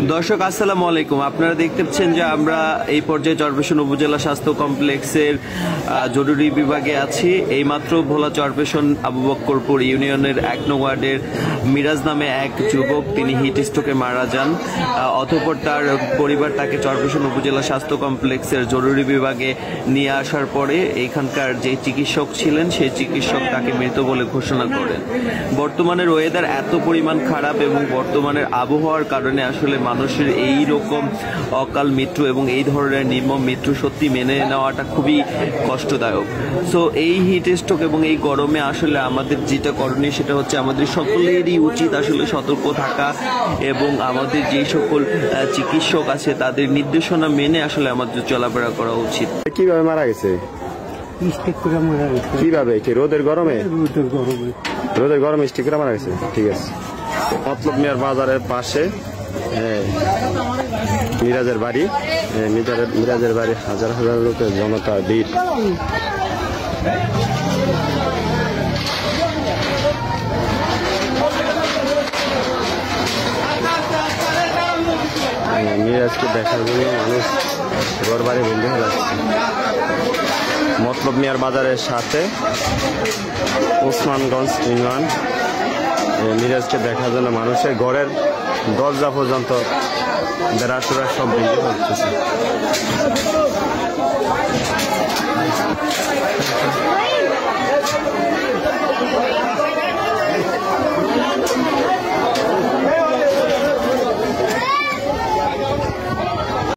দর্শক আসসালামু আলাইকুম। আপনারা দেখতে পাচ্ছেন যে আমরা এই পর্যায়ে চরপেশন উপজেলা স্বাস্থ্য কমপ্লেক্সের জরুরি বিভাগে আছি। এইমাত্র ভোলা চরপেশন আবু বক্করপুর ইউনিয়নের 1 নং ওয়ার্ডের মিরাজ নামে এক যুবক, তিনি হিট স্ট্রোকে মারা যান। অতঃপর তার পরিবার তাকে চরপেশন উপজেলা স্বাস্থ্য কমপ্লেক্সের জরুরি বিভাগে নিয়ে আসার পরে এখানকার যে চিকিৎসক ছিলেন সেই চিকিৎসক তাকে মৃত বলে ঘোষণা করেন। বর্তমানের ওয়েদার এত পরিমাণ খারাপ এবং বর্তমানের আবহাওয়ার কারণে আসলে মানুষের এই রকম অকাল মৃত্যু এবং এই ধরনের নির্মম মৃত্যু সত্যি মেনে নেওয়াটা খুবই কষ্টদায়ক। সো এই হিট স্ট্রোক এবং এই গরমে আসলে আমাদের যেটা করণীয় সেটা হচ্ছে আমাদের সকলেরই উচিত আসলে সতর্ক থাকা এবং আমাদের যে সকল চিকিৎসক আছে তাদের নির্দেশনা মেনে আসলে আমাদের চলাফেরা করা উচিত। কিভাবে মারা গেছে? কিভাবে? রোদের গরমে? রোদের গরমে স্টিক করে মারা গেছে। ঠিক আছে। মতলব মিয়ার বাজারের পাশে মিরাজের বাড়ি, মিরাজের বাড়ি হাজার হাজার লোকের জনতা ভিড়। মিরাজকে দেখার জন্য মানুষ ঘর বাড়ি বন্ধ হয়ে যাচ্ছে। মতলব মিয়ার বাজারের সাথে ওসমানগঞ্জ ইউনিয়ন। মিরাজকে দেখার জন্য মানুষের ঘরের দরজা পর্যন্ত বেড়াচুরা সব বন্ধ হচ্ছে।